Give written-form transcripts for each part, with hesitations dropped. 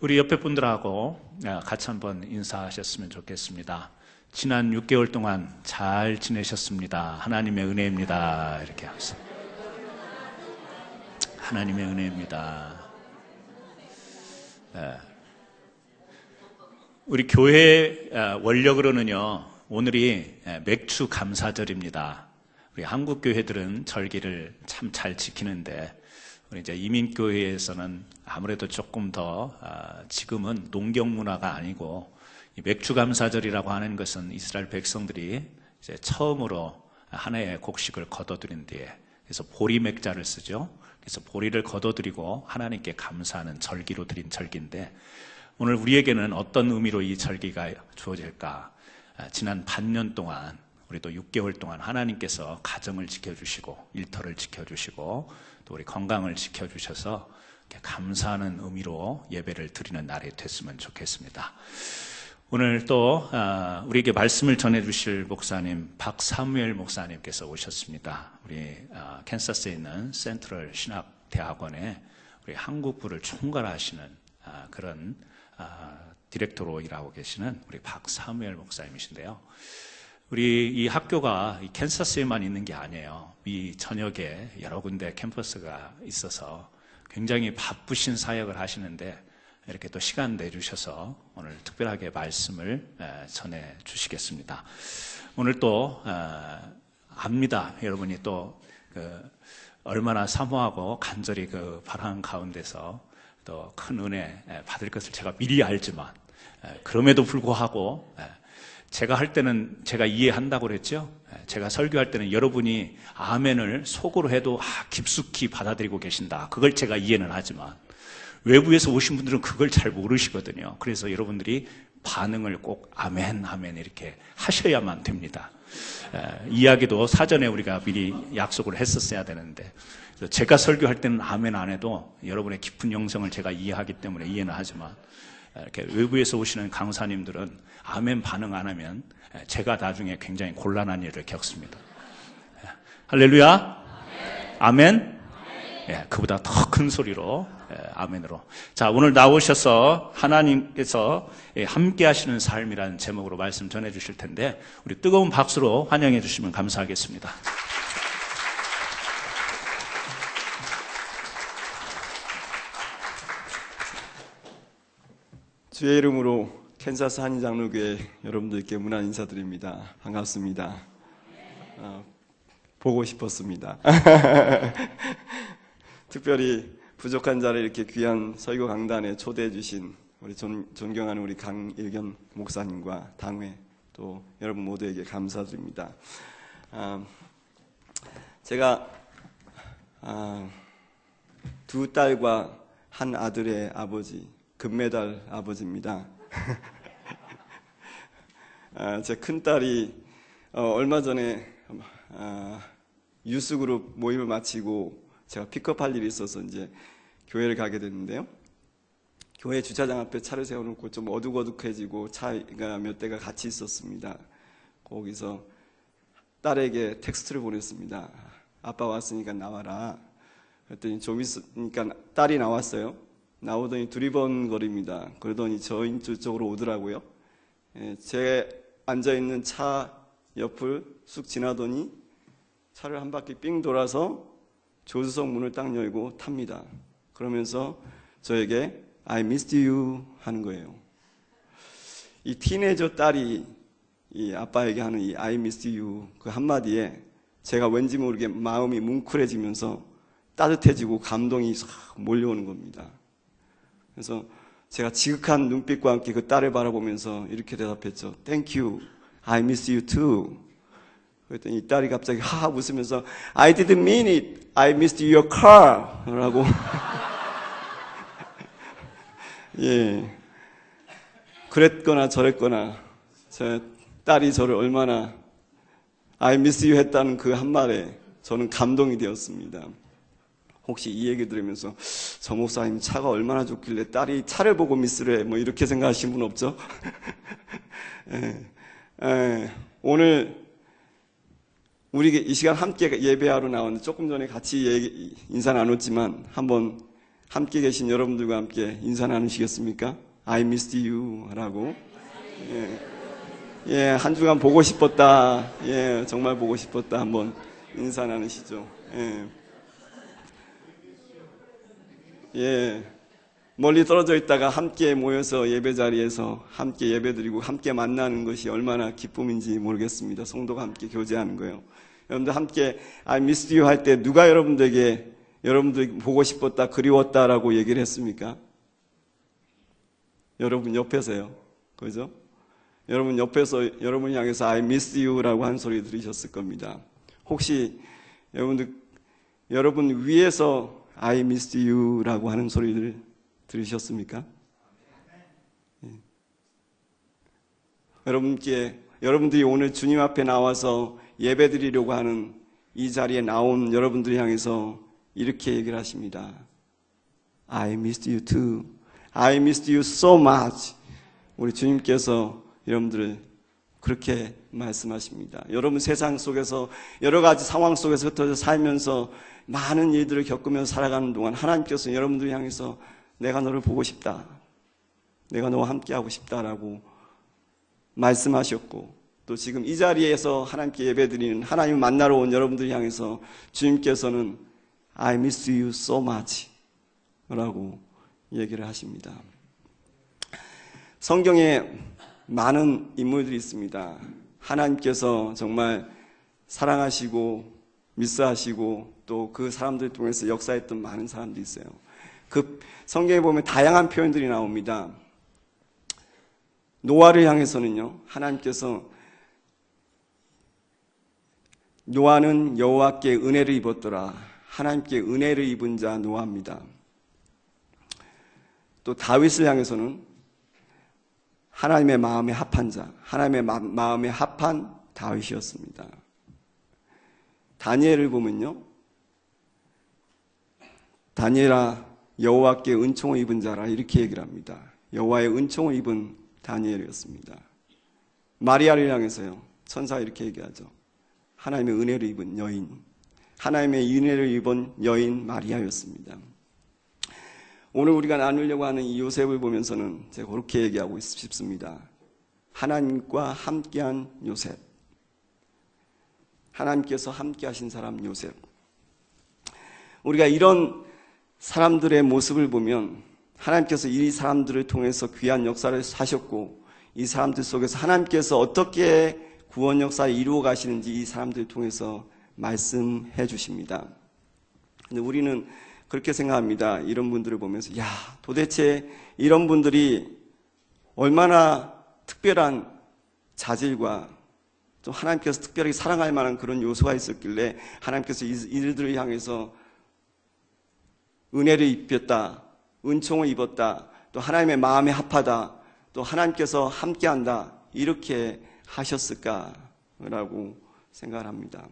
우리 옆에 분들하고 같이 한번 인사하셨으면 좋겠습니다. 지난 6개월 동안 잘 지내셨습니다. 하나님의 은혜입니다. 이렇게 하면서. 하나님의 은혜입니다. 우리 교회 원력으로는요, 오늘이 맥주 감사절입니다. 우리 한국 교회들은 절기를 참 잘 지키는데, 우리 이제 이민교회에서는 아무래도 조금 더 지금은 농경 문화가 아니고 이 맥주 감사절이라고 하는 것은 이스라엘 백성들이 이제 처음으로 하나의 곡식을 거둬들인 뒤에, 그래서 보리 맥자를 쓰죠. 그래서 보리를 거둬들이고 하나님께 감사하는 절기로 드린 절기인데, 오늘 우리에게는 어떤 의미로 이 절기가 주어질까? 지난 반년 동안, 우리도 6개월 동안 하나님께서 가정을 지켜주시고 일터를 지켜주시고 또 우리 건강을 지켜주셔서 감사하는 의미로 예배를 드리는 날이 됐으면 좋겠습니다. 오늘 또 우리에게 말씀을 전해주실 목사님 박사무엘 목사님께서 오셨습니다. 우리 캔사스에 있는 센트럴 신학대학원에 우리 한국부를 총괄하시는 그런 디렉터로 일하고 계시는 우리 박사무엘 목사님이신데요. 우리 이 학교가 이 캔사스에만 있는 게 아니에요. 이 전역에 여러 군데 캠퍼스가 있어서 굉장히 바쁘신 사역을 하시는데, 이렇게 또 시간 내주셔서 오늘 특별하게 말씀을 전해 주시겠습니다. 오늘 또 압니다. 여러분이 또 얼마나 사모하고 간절히 바라는 가운데서 또 큰 은혜 받을 것을 제가 미리 알지만, 그럼에도 불구하고 제가 할 때는 제가 이해한다고 그랬죠. 제가 설교할 때는 여러분이 아멘을 속으로 해도 깊숙이 받아들이고 계신다, 그걸 제가 이해는 하지만 외부에서 오신 분들은 그걸 잘 모르시거든요. 그래서 여러분들이 반응을 꼭 아멘 아멘 이렇게 하셔야만 됩니다. 이야기도 사전에 우리가 미리 약속을 했었어야 되는데, 제가 설교할 때는 아멘 안 해도 여러분의 깊은 영성을 제가 이해하기 때문에 이해는 하지만, 이렇게 외부에서 오시는 강사님들은 아멘 반응 안 하면 제가 나중에 굉장히 곤란한 일을 겪습니다. 할렐루야. 아멘. 예, 그보다 더 큰 소리로 아멘으로. 자, 오늘 나오셔서 하나님께서 함께 하시는 삶이라는 제목으로 말씀 전해 주실 텐데, 우리 뜨거운 박수로 환영해 주시면 감사하겠습니다. 주의 이름으로 캔사스 한인장로교회 여러분들께 문안 인사드립니다. 반갑습니다. 보고 싶었습니다. 특별히 부족한 자를 이렇게 귀한 설교 강단에 초대해 주신 우리 존경하는 우리 강일견 목사님과 당회, 또 여러분 모두에게 감사드립니다. 제가 두 딸과 한 아들의 아버지, 금메달 아버지입니다. 제 큰딸이 얼마 전에 유스그룹 모임을 마치고 제가 픽업할 일이 있어서 이제 교회를 가게 됐는데요. 교회 주차장 앞에 차를 세워놓고 좀 어둑어둑해지고 차가 몇 대가 같이 있었습니다. 거기서 딸에게 텍스트를 보냈습니다. 아빠 왔으니까 나와라. 그랬더니 좀 있으니까 딸이 나왔어요. 나오더니 두리번거립니다. 그러더니 저쪽으로 오더라고요. 제 앉아있는 차 옆을 쑥 지나더니 차를 한 바퀴 삥 돌아서 조수석 문을 딱 열고 탑니다. 그러면서 저에게 I missed you 하는 거예요. 이 티네이저 딸이 이 아빠에게 하는 이 I missed you 그 한마디에 제가 왠지 모르게 마음이 뭉클해지면서 따뜻해지고 감동이 몰려오는 겁니다. 그래서 제가 지극한 눈빛과 함께 그 딸을 바라보면서 이렇게 대답했죠. Thank you. I miss you too. 그랬더니 이 딸이 갑자기 하하 웃으면서 I didn't mean it. I missed your car. 라고. 예. 그랬거나 저랬거나 제 딸이 저를 얼마나 I miss you 했다는 그 한 말에 저는 감동이 되었습니다. 혹시 이 얘기 들으면서 저 목사님 차가 얼마나 좋길래 딸이 차를 보고 미스를 해, 뭐 이렇게 생각하시는 분 없죠? 오늘 우리 이 시간 함께 예배하러 나왔는데 조금 전에 같이 인사 나눴지만 한번 함께 계신 여러분들과 함께 인사 나누시겠습니까? I miss you 라고. 예, 한 주간 보고 싶었다. 예, 정말 보고 싶었다. 한번 인사 나누시죠. 예, 멀리 떨어져 있다가 함께 모여서 예배 자리에서 함께 예배드리고 함께 만나는 것이 얼마나 기쁨인지 모르겠습니다. 성도가 함께 교제하는 거예요. 여러분들 함께 I miss you 할 때 누가 여러분들에게 여러분들 보고 싶었다, 그리웠다라고 얘기를 했습니까? 여러분 옆에서요. 그죠? 여러분 옆에서 여러분 향해서 I miss you라고 한 소리 들으셨을 겁니다. 혹시 여러분 위에서 I miss you라고 하는 소리를 들으셨습니까? 여러분들이 오늘 주님 앞에 나와서 예배드리려고 하는 이 자리에 나온 여러분들을 향해서 이렇게 얘기를 하십니다. I miss you too. I miss you so much. 우리 주님께서 여러분들을 그렇게 말씀하십니다. 여러분 세상 속에서 여러 가지 상황 속에서 흩어져 살면서 많은 일들을 겪으면서 살아가는 동안 하나님께서 여러분들을 향해서 내가 너를 보고 싶다. 내가 너와 함께하고 싶다라고 말씀하셨고, 또 지금 이 자리에서 하나님께 예배드리는 하나님을 만나러 온 여러분들을 향해서 주님께서는 I miss you so much 라고 얘기를 하십니다. 성경에 많은 인물들이 있습니다. 하나님께서 정말 사랑하시고 미스하시고 또 그 사람들 통해서 역사했던 많은 사람들이 있어요. 그 성경에 보면 다양한 표현들이 나옵니다. 노아를 향해서는요, 하나님께서 노아는 여호와께 은혜를 입었더라. 하나님께 은혜를 입은 자 노아입니다. 또 다윗을 향해서는 하나님의 마음에 합한 자, 하나님의 마음에 합한 다윗이었습니다. 다니엘을 보면요, 다니엘아 여호와께 은총을 입은 자라 이렇게 얘기를 합니다. 여호와의 은총을 입은 다니엘이었습니다. 마리아를 향해서요, 천사가 이렇게 얘기하죠. 하나님의 은혜를 입은 여인, 하나님의 은혜를 입은 여인 마리아였습니다. 오늘 우리가 나누려고 하는 이 요셉을 보면서는 제가 그렇게 얘기하고 싶습니다. 하나님과 함께한 요셉, 하나님께서 함께하신 사람 요셉. 우리가 이런 사람들의 모습을 보면 하나님께서 이 사람들을 통해서 귀한 역사를 하셨고, 이 사람들 속에서 하나님께서 어떻게 구원 역사를 이루어 가시는지 이 사람들을 통해서 말씀해 주십니다. 근데 우리는 그렇게 생각합니다. 이런 분들을 보면서, 야, 도대체 이런 분들이 얼마나 특별한 자질과 또 하나님께서 특별히 사랑할 만한 그런 요소가 있었길래 하나님께서 이들을 향해서 은혜를 입혔다, 은총을 입었다, 또 하나님의 마음에 합하다, 또 하나님께서 함께한다, 이렇게 하셨을까라고 생각을 합니다.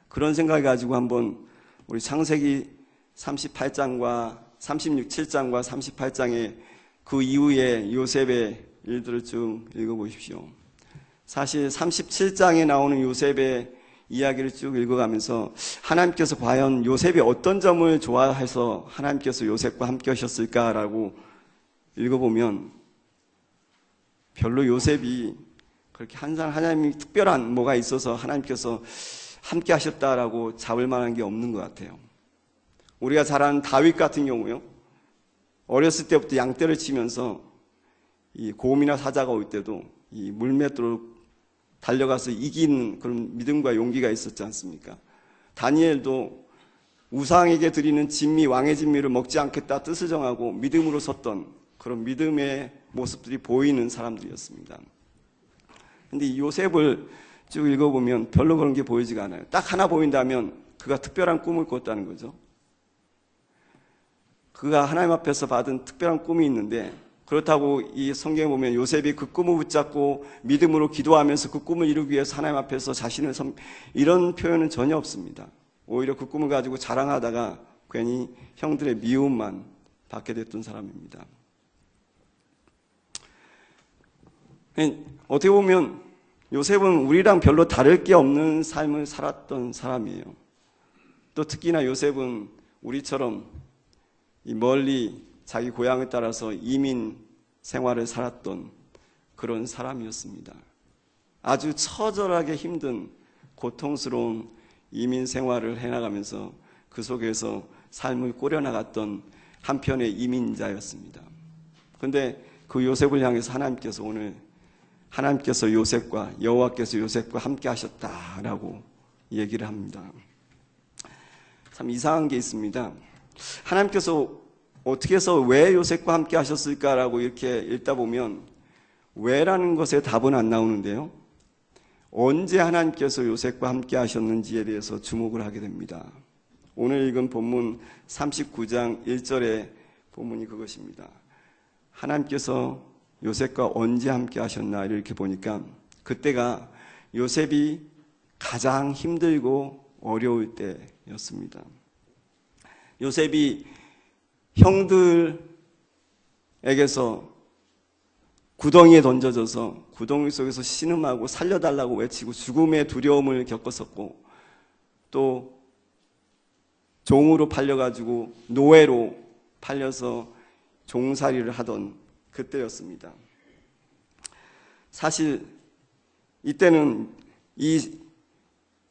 그런 생각을 가지고 한번 우리 창세기 38장과 7장과 38장의 그 이후에 요셉의 일들을 쭉 읽어보십시오. 사실 37장에 나오는 요셉의 이야기를 쭉 읽어가면서 하나님께서 과연 요셉이 어떤 점을 좋아해서 하나님께서 요셉과 함께 하셨을까라고 읽어보면 별로 요셉이 그렇게 하나님이 특별한 뭐가 있어서 하나님께서 함께 하셨다라고 잡을 만한 게 없는 것 같아요. 우리가 잘 아는 다윗 같은 경우요, 어렸을 때부터 양떼를 치면서 이 곰이나 사자가 올 때도 이 물맷으로 달려가서 이기는 그런 믿음과 용기가 있었지 않습니까? 다니엘도 우상에게 드리는 진미, 왕의 진미를 먹지 않겠다 뜻을 정하고 믿음으로 섰던 그런 믿음의 모습들이 보이는 사람들이었습니다. 근데 이 요셉을 쭉 읽어보면 별로 그런 게 보이지가 않아요. 딱 하나 보인다면 그가 특별한 꿈을 꿨다는 거죠. 그가 하나님 앞에서 받은 특별한 꿈이 있는데, 그렇다고 이 성경에 보면 요셉이 그 꿈을 붙잡고 믿음으로 기도하면서 그 꿈을 이루기 위해서 하나님 앞에서 자신을 이런 표현은 전혀 없습니다. 오히려 그 꿈을 가지고 자랑하다가 괜히 형들의 미움만 받게 됐던 사람입니다. 어떻게 보면 요셉은 우리랑 별로 다를 게 없는 삶을 살았던 사람이에요. 또 특히나 요셉은 우리처럼 이 멀리 자기 고향을 따라서 이민 생활을 살았던 그런 사람이었습니다. 아주 처절하게 힘든 고통스러운 이민 생활을 해나가면서 그 속에서 삶을 꾸려나갔던 한편의 이민자였습니다. 그런데 그 요셉을 향해서 하나님께서 오늘 하나님께서 요셉과 여호와께서 요셉과 함께 하셨다라고 얘기를 합니다. 참 이상한 게 있습니다. 하나님께서 어떻게 해서 왜 요셉과 함께 하셨을까라고 이렇게 읽다 보면 왜라는 것에 답은 안 나오는데요. 언제 하나님께서 요셉과 함께 하셨는지에 대해서 주목을 하게 됩니다. 오늘 읽은 본문 39장 1절의 본문이 그것입니다. 하나님께서 요셉과 언제 함께 하셨나 이렇게 보니까 그때가 요셉이 가장 힘들고 어려울 때였습니다. 요셉이 형들에게서 구덩이에 던져져서 구덩이 속에서 신음하고 살려달라고 외치고 죽음의 두려움을 겪었었고 또 종으로 팔려가지고 노예로 팔려서 종살이를 하던 그때였습니다. 사실 이때는 이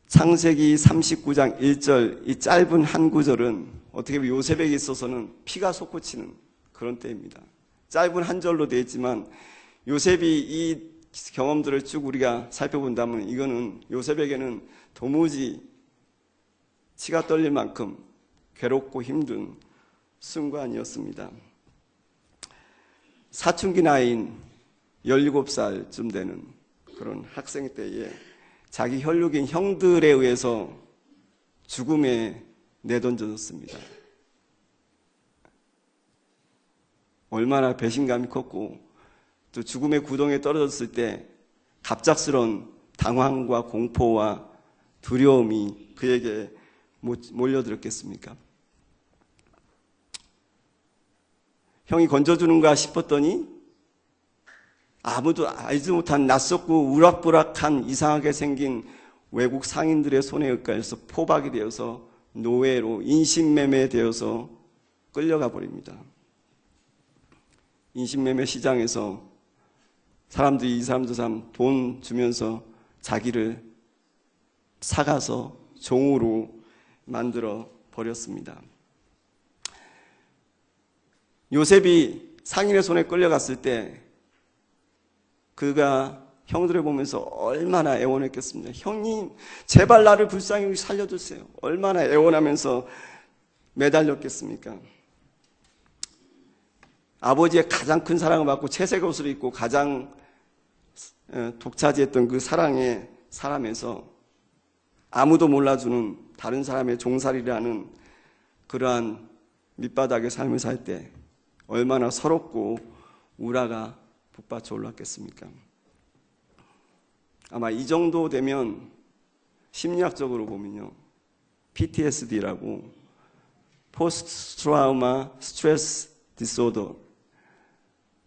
창세기 39장 1절 이 짧은 한 구절은 어떻게 보면 요셉에게 있어서는 피가 솟구치는 그런 때입니다. 짧은 한 절로 되어 있지만 요셉이 이 경험들을 쭉 우리가 살펴본다면 이거는 요셉에게는 도무지 치가 떨릴 만큼 괴롭고 힘든 순간이었습니다. 사춘기 나이인 17살쯤 되는 그런 학생 때에 자기 혈육인 형들에 의해서 죽음에 내던져졌습니다. 얼마나 배신감이 컸고 또 죽음의 구덩이에 떨어졌을 때 갑작스러운 당황과 공포와 두려움이 그에게 몰려들었겠습니까? 형이 건져주는가 싶었더니 아무도 알지 못한 낯섰고 우락부락한 이상하게 생긴 외국 상인들의 손에 의까여서 포박이 되어서 노예로 인신매매되어서 끌려가 버립니다. 인신매매 시장에서 사람들이 이 사람 저 사람 돈 주면서 자기를 사가서 종으로 만들어 버렸습니다. 요셉이 상인의 손에 끌려갔을 때 그가 형들을 보면서 얼마나 애원했겠습니까? 형님 제발 나를 불쌍히 살려주세요. 얼마나 애원하면서 매달렸겠습니까? 아버지의 가장 큰 사랑을 받고 채색 옷을 입고 가장 독차지했던 그 사랑의 사람에서 아무도 몰라주는 다른 사람의 종살이를 하는 그러한 밑바닥의 삶을 살 때 얼마나 서럽고 우라가 북받쳐 올랐겠습니까? 아마 이 정도 되면 심리학적으로 보면요, PTSD라고 포스트 트라우마 스트레스 디소더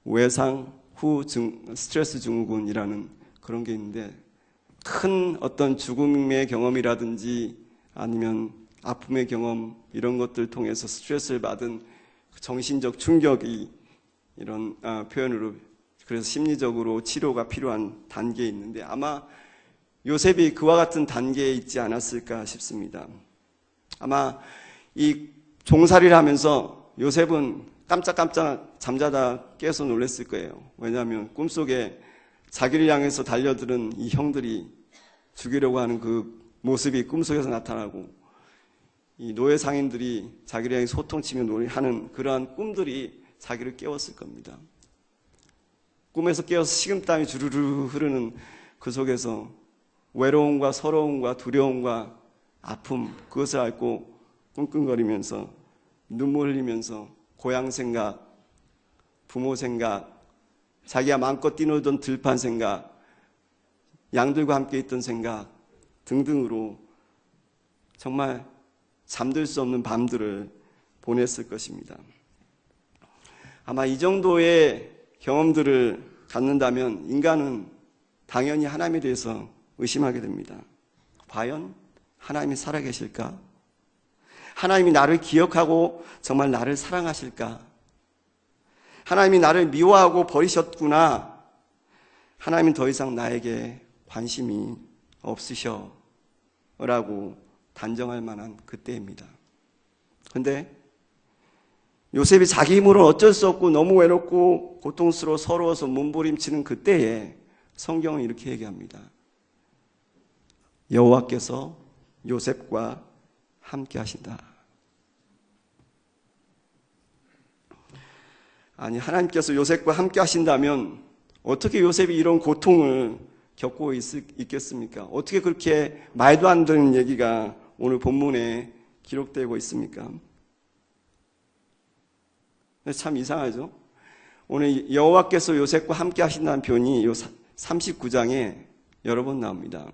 외상 후 스트레스 증후군이라는 그런 게 있는데 큰 어떤 죽음의 경험이라든지 아니면 아픔의 경험 이런 것들 통해서 스트레스를 받은 정신적 충격이 이런 표현으로 그래서 심리적으로 치료가 필요한 단계에 있는데 아마 요셉이 그와 같은 단계에 있지 않았을까 싶습니다. 아마 이 종살이를 하면서 요셉은 깜짝깜짝 잠자다 깨서 놀랐을 거예요. 왜냐하면 꿈속에 자기를 향해서 달려드는 이 형들이 죽이려고 하는 그 모습이 꿈속에서 나타나고 이 노예 상인들이 자기를 향해 소통치며 놀이하는 그러한 꿈들이 자기를 깨웠을 겁니다. 꿈에서 깨어서 식은땀이 주르르 흐르는 그 속에서 외로움과 서러움과 두려움과 아픔 그것을 앓고 끙끙거리면서 눈물 흘리면서 고향 생각, 부모 생각, 자기가 마음껏 뛰놀던 들판 생각, 양들과 함께 있던 생각 등등으로 정말 잠들 수 없는 밤들을 보냈을 것입니다. 아마 이 정도의 경험들을 갖는다면 인간은 당연히 하나님에 대해서 의심하게 됩니다. 과연 하나님이 살아계실까? 하나님이 나를 기억하고 정말 나를 사랑하실까? 하나님이 나를 미워하고 버리셨구나. 하나님은 더 이상 나에게 관심이 없으셔 라고 단정할 만한 그때입니다. 그런데 요셉이 자기 힘으로는 어쩔 수 없고 너무 외롭고 고통스러워 서러워서 몸부림치는 그때에 성경은 이렇게 얘기합니다. 여호와께서 요셉과 함께 하신다. 아니, 하나님께서 요셉과 함께 하신다면 어떻게 요셉이 이런 고통을 겪고 있겠습니까? 어떻게 그렇게 말도 안 되는 얘기가 오늘 본문에 기록되고 있습니까? 참 이상하죠? 오늘 여호와께서 요셉과 함께 하신다는 표현이 요 39장에 여러 번 나옵니다.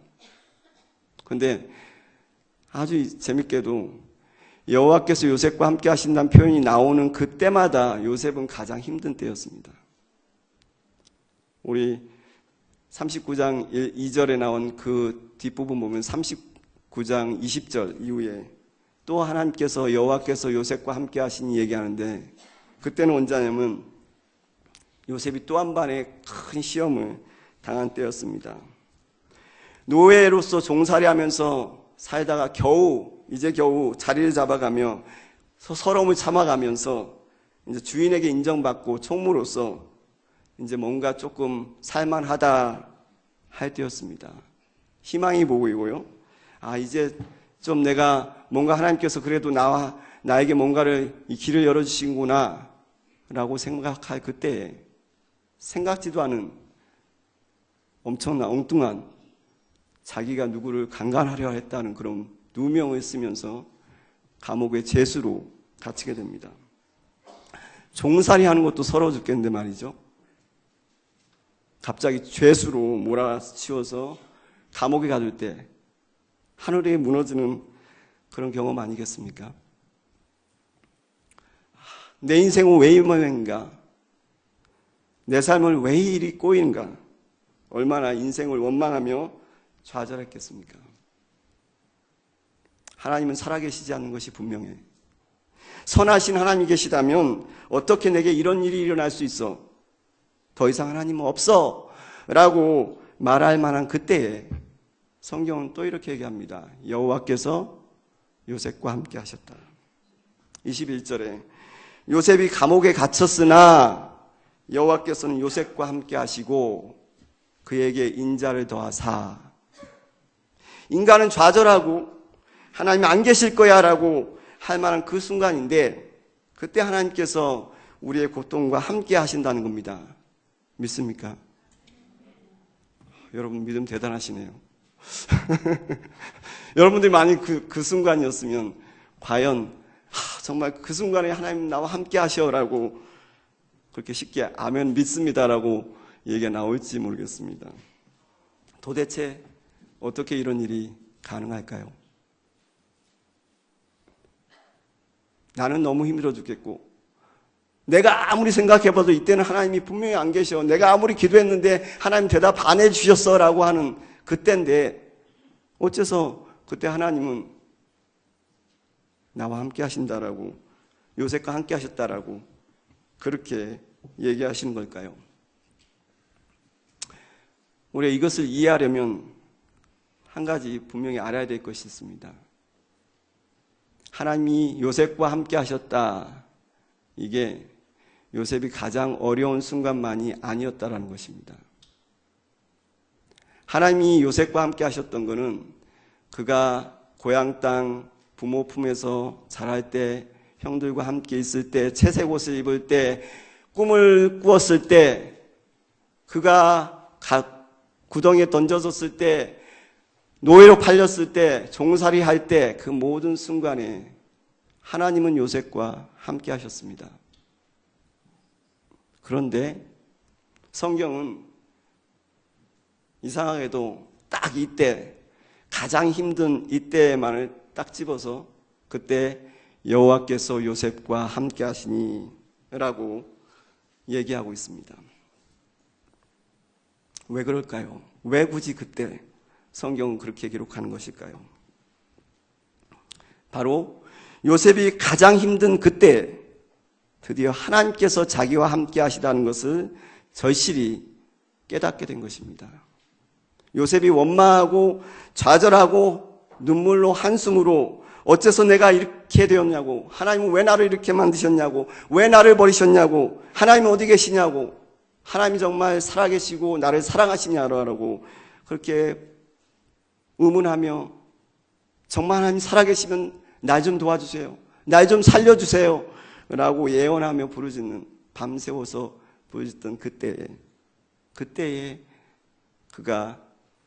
그런데 아주 재밌게도 여호와께서 요셉과 함께 하신다는 표현이 나오는 그때마다 요셉은 가장 힘든 때였습니다. 우리 39장 2절에 나온 그 뒷부분 보면 39장 20절 이후에 또 하나님께서 여호와께서 요셉과 함께 하시니 얘기하는데 그때는 언제냐면 요셉이 또 한 번의 큰 시험을 당한 때였습니다. 노예로서 종살이하면서 살다가 이제 겨우 자리를 잡아가며 서러움을 참아가면서 이제 주인에게 인정받고 총무로서 이제 뭔가 조금 살만하다 할 때였습니다. 희망이 보이고요. 아, 이제 좀 내가 뭔가 하나님께서 그래도 나에게 뭔가를 이 길을 열어주신구나 라고 생각할 그때에 생각지도 않은 엄청난 엉뚱한 자기가 누구를 강간하려 했다는 그런 누명을 쓰면서 감옥의 죄수로 갇히게 됩니다. 종살이 하는 것도 서러워 죽겠는데 말이죠. 갑자기 죄수로 몰아치워서 감옥에 가둘 때 하늘에 무너지는 그런 경험 아니겠습니까? 내 인생은 왜 이 모양인가? 내 삶을 왜 이리 꼬이는가? 얼마나 인생을 원망하며 좌절했겠습니까? 하나님은 살아계시지 않는 것이 분명해. 선하신 하나님이 계시다면 어떻게 내게 이런 일이 일어날 수 있어? 더 이상 하나님은 없어 라고 말할 만한 그때에 성경은 또 이렇게 얘기합니다. 여호와께서 요셉과 함께 하셨다. 21절에 요셉이 감옥에 갇혔으나 여호와께서는 요셉과 함께 하시고 그에게 인자를 더하사. 인간은 좌절하고 하나님 안 계실 거야 라고 할 만한 그 순간인데 그때 하나님께서 우리의 고통과 함께 하신다는 겁니다. 믿습니까? 여러분 믿음 대단하시네요. 여러분들이 만약 그 순간이었으면 과연 정말 그 순간에 하나님 나와 함께 하셔라고 그렇게 쉽게 아멘 믿습니다라고 얘기가 나올지 모르겠습니다. 도대체 어떻게 이런 일이 가능할까요? 나는 너무 힘들어 죽겠고 내가 아무리 생각해봐도 이때는 하나님이 분명히 안 계셔. 내가 아무리 기도했는데 하나님 대답 안 해주셨어 라고 하는 그때인데 어째서 그때 하나님은 나와 함께 하신다라고 요셉과 함께 하셨다라고 그렇게 얘기하시는 걸까요? 우리가 이것을 이해하려면 한 가지 분명히 알아야 될 것이 있습니다. 하나님이 요셉과 함께 하셨다. 이게 요셉이 가장 어려운 순간만이 아니었다라는 것입니다. 하나님이 요셉과 함께 하셨던 것은 그가 고향 땅 부모 품에서 자랄 때, 형들과 함께 있을 때, 채색 옷을 입을 때, 꿈을 꾸었을 때, 그가 구덩이에 던져졌을 때, 노예로 팔렸을 때, 종살이 할 때, 그 모든 순간에 하나님은 요셉과 함께 하셨습니다. 그런데 성경은 이상하게도 딱 이때, 가장 힘든 이때만을 딱 집어서 그때 여호와께서 요셉과 함께 하시니 라고 얘기하고 있습니다. 왜 그럴까요? 왜 굳이 그때 성경은 그렇게 기록하는 것일까요? 바로 요셉이 가장 힘든 그때 드디어 하나님께서 자기와 함께 하시다는 것을 절실히 깨닫게 된 것입니다. 요셉이 원망하고 좌절하고 눈물로 한숨으로 어째서 내가 이렇게 되었냐고, 하나님은 왜 나를 이렇게 만드셨냐고, 왜 나를 버리셨냐고, 하나님은 어디 계시냐고, 하나님이 정말 살아계시고 나를 사랑하시냐라고 그렇게 의문하며, 정말 하나님 살아계시면 날 좀 도와주세요, 날 좀 살려주세요 라고 예언하며 부르짖는, 밤새워서 부르짖던 그때에 그가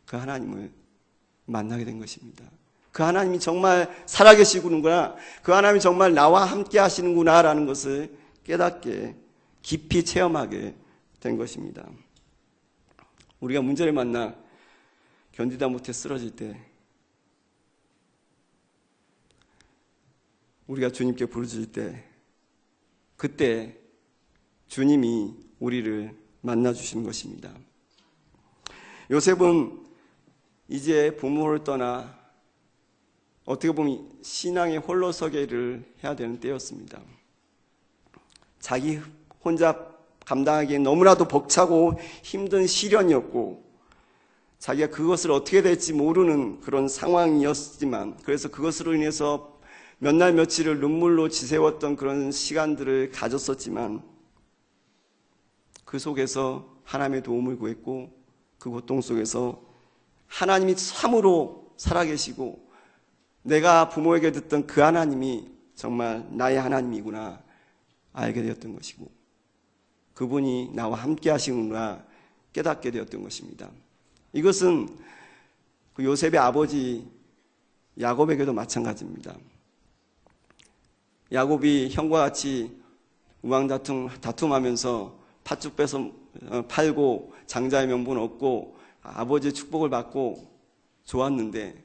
그 하나님을 만나게 된 것입니다. 그 하나님이 정말 살아계시구나, 그 하나님이 정말 나와 함께 하시는구나 라는 것을 깨닫게, 깊이 체험하게 된 것입니다. 우리가 문제를 만나 견디다 못해 쓰러질 때 우리가 주님께 부르짖을 때, 그때 주님이 우리를 만나주시는 것입니다. 요셉은 이제 부모를 떠나 어떻게 보면 신앙의 홀로서기를 해야 되는 때였습니다. 자기 혼자 감당하기엔 너무나도 벅차고 힘든 시련이었고, 자기가 그것을 어떻게 될지 모르는 그런 상황이었지만, 그래서 그것으로 인해서 몇 날 며칠을 눈물로 지새웠던 그런 시간들을 가졌었지만, 그 속에서 하나님의 도움을 구했고, 그 고통 속에서 하나님이 참으로 살아계시고 내가 부모에게 듣던 그 하나님이 정말 나의 하나님이구나 알게 되었던 것이고, 그분이 나와 함께 하시는구나 깨닫게 되었던 것입니다. 이것은 그 요셉의 아버지 야곱에게도 마찬가지입니다. 야곱이 형과 같이 다툼하면서 팥죽 빼서 팔고 장자의 명분을 얻고 아버지의 축복을 받고 좋았는데,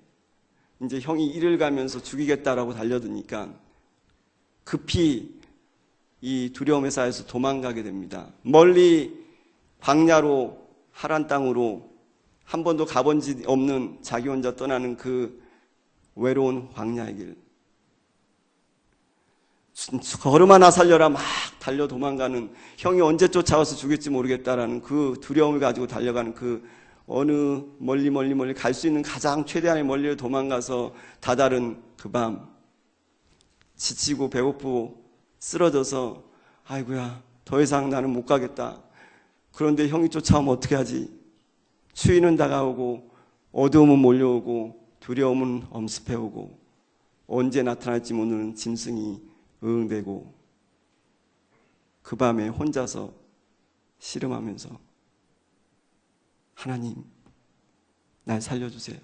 이제 형이 일을 가면서 죽이겠다라고 달려드니까 급히 이 두려움의 사이에서 도망가게 됩니다. 멀리 광야로, 하란 땅으로, 한 번도 가본 지 없는 자기 혼자 떠나는 그 외로운 광야의 길, 걸음 하나 살려라 막 달려 도망가는, 형이 언제 쫓아와서 죽일지 모르겠다라는 그 두려움을 가지고 달려가는 그 어느 멀리 갈 수 있는 가장 최대한의 멀리를 도망가서 다다른 그 밤, 지치고 배고프고 쓰러져서 아이고야 더 이상 나는 못 가겠다. 그런데 형이 쫓아오면 어떻게 하지? 추위는 다가오고 어두움은 몰려오고 두려움은 엄습해오고 언제 나타날지 모르는 짐승이 응대고, 그 밤에 혼자서 씨름하면서 하나님 날 살려주세요,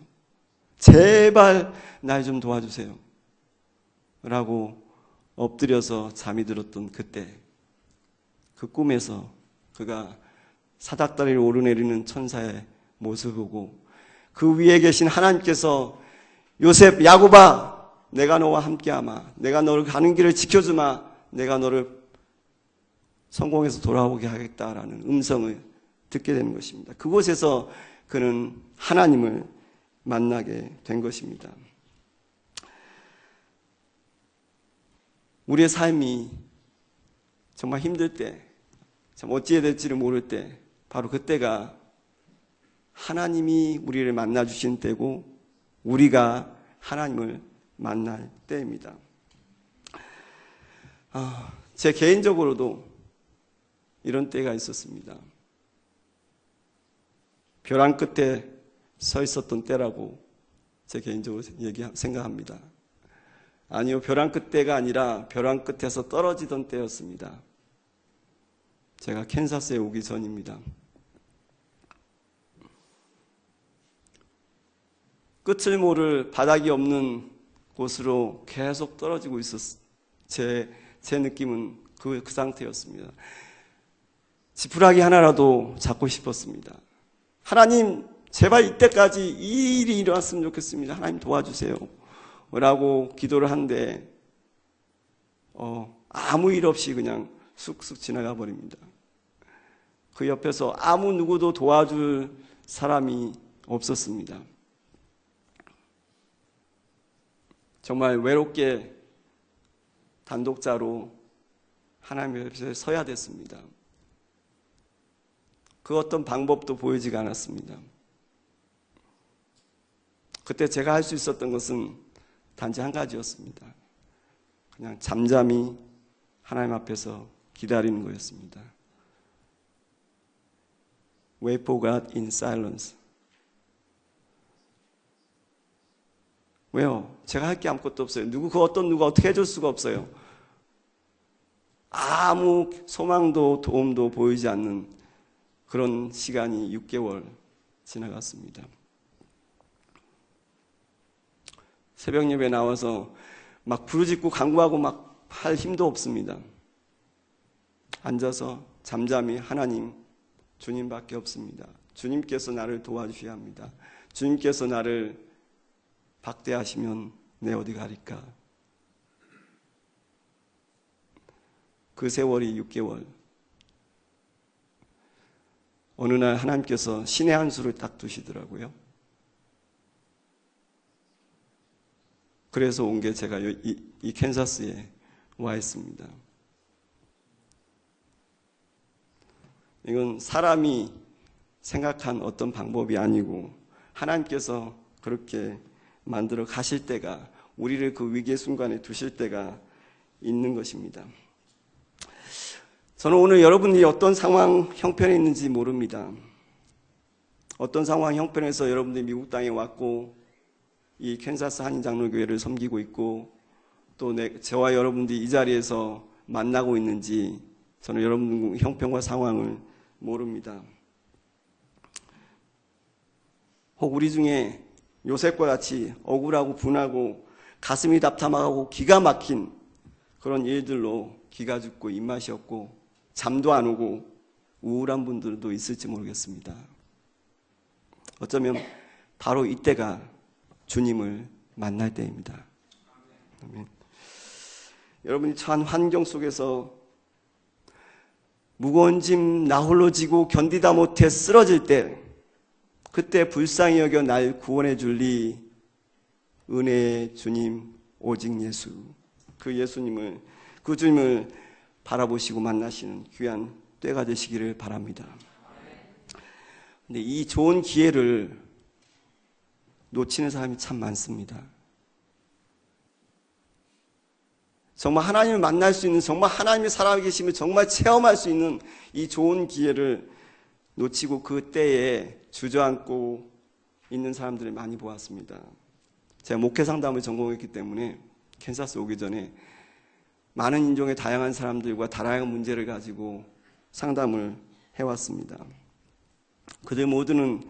제발 날 좀 도와주세요 라고 엎드려서 잠이 들었던 그때, 그 꿈에서 그가 사닥다리를 오르내리는 천사의 모습을 보고 그 위에 계신 하나님께서 요셉, 야곱아 내가 너와 함께하마, 내가 너를 가는 길을 지켜주마, 내가 너를 성공해서 돌아오게 하겠다라는 음성을 듣게 되는 것입니다. 그곳에서 그는 하나님을 만나게 된 것입니다. 우리의 삶이 정말 힘들 때, 참 어찌해야 될지를 모를 때, 바로 그때가 하나님이 우리를 만나주신 때고 우리가 하나님을 만날 때입니다. 제 개인적으로도 이런 때가 있었습니다. 벼랑 끝에 서 있었던 때라고 제 개인적으로 생각합니다. 아니요, 벼랑 끝때가 아니라 벼랑 끝에서 떨어지던 때였습니다. 제가 캔사스에 오기 전입니다. 끝을 모를 바닥이 없는 곳으로 계속 떨어지고 제 느낌은 그 상태였습니다. 지푸라기 하나라도 잡고 싶었습니다. 하나님 제발 이때까지 이 일이 일어났으면 좋겠습니다. 하나님 도와주세요 라고 기도를 한데 아무 일 없이 그냥 쑥쑥 지나가 버립니다. 그 옆에서 아무 누구도 도와줄 사람이 없었습니다. 정말 외롭게 단독자로 하나님 앞에 서야 됐습니다. 그 어떤 방법도 보이지가 않았습니다. 그때 제가 할 수 있었던 것은 단지 한 가지였습니다. 그냥 잠잠히 하나님 앞에서 기다리는 거였습니다. Wait for God in silence. 왜요? 제가 할 게 아무것도 없어요. 누가 어떻게 해줄 수가 없어요. 아무 소망도 도움도 보이지 않는 그런 시간이 6개월 지나갔습니다. 새벽 예배 나와서 막 부르짖고 간구하고 막 할 힘도 없습니다. 앉아서 잠잠히 하나님, 주님밖에 없습니다. 주님께서 나를 도와주셔야 합니다. 주님께서 나를 박대하시면 내 어디 가리까? 그 세월이 6개월. 어느 날 하나님께서 신의 한 수를 딱 두시더라고요. 그래서 온 게 제가 이 캔사스에 와 있습니다. 이건 사람이 생각한 어떤 방법이 아니고 하나님께서 그렇게 만들어 가실 때가, 우리를 그 위기의 순간에 두실 때가 있는 것입니다. 저는 오늘 여러분이 어떤 상황 형편에 있는지 모릅니다. 어떤 상황 형편에서 여러분들이 미국 땅에 왔고 이 캔사스 한인장로교회를 섬기고 있고 또 저와 여러분들이 이 자리에서 만나고 있는지 저는 여러분 형편과 상황을 모릅니다. 혹 우리 중에 요셉과 같이 억울하고 분하고 가슴이 답답하고 기가 막힌 그런 일들로 기가 죽고 입맛이 없고 잠도 안 오고 우울한 분들도 있을지 모르겠습니다. 어쩌면 바로 이때가 주님을 만날 때입니다. 아멘. 여러분이 처한 환경 속에서 무거운 짐 나 홀로 지고 견디다 못해 쓰러질 때, 그때 불쌍히 여겨 날 구원해 줄리 은혜의 주님 오직 예수, 그 예수님을, 그 주님을 바라보시고 만나시는 귀한 때가 되시기를 바랍니다. 근데 이 좋은 기회를 놓치는 사람이 참 많습니다. 정말 하나님을 만날 수 있는, 정말 하나님의 살아계심을 정말 체험할 수 있는 이 좋은 기회를 놓치고 그 때에 주저앉고 있는 사람들을 많이 보았습니다. 제가 목회 상담을 전공했기 때문에 캔사스 오기 전에 많은 인종의 다양한 사람들과 다양한 문제를 가지고 상담을 해왔습니다. 그들 모두는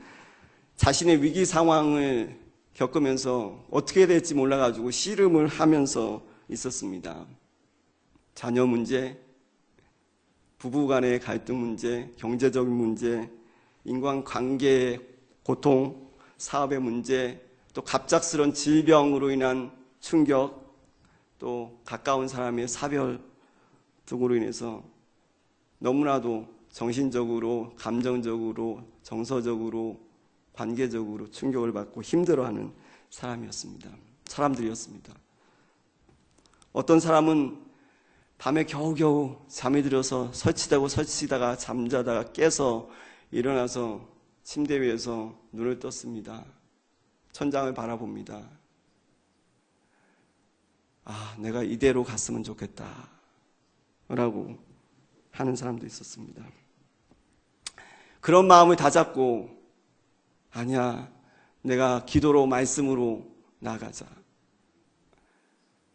자신의 위기 상황을 겪으면서 어떻게 될지 몰라가지고 씨름을 하면서 있었습니다. 자녀 문제, 부부 간의 갈등 문제, 경제적인 문제, 인간관계의 고통, 사업의 문제, 또 갑작스런 질병으로 인한 충격, 또 가까운 사람의 사별 등으로 인해서 너무나도 정신적으로, 감정적으로, 정서적으로, 관계적으로 충격을 받고 힘들어하는 사람들이었습니다. 어떤 사람은 밤에 겨우겨우 잠이 들어서 설치다가 잠자다가 깨서 일어나서 침대 위에서 눈을 떴습니다. 천장을 바라봅니다. 아, 내가 이대로 갔으면 좋겠다 라고 하는 사람도 있었습니다. 그런 마음을 다잡고, 아니야, 내가 기도로 말씀으로 나가자.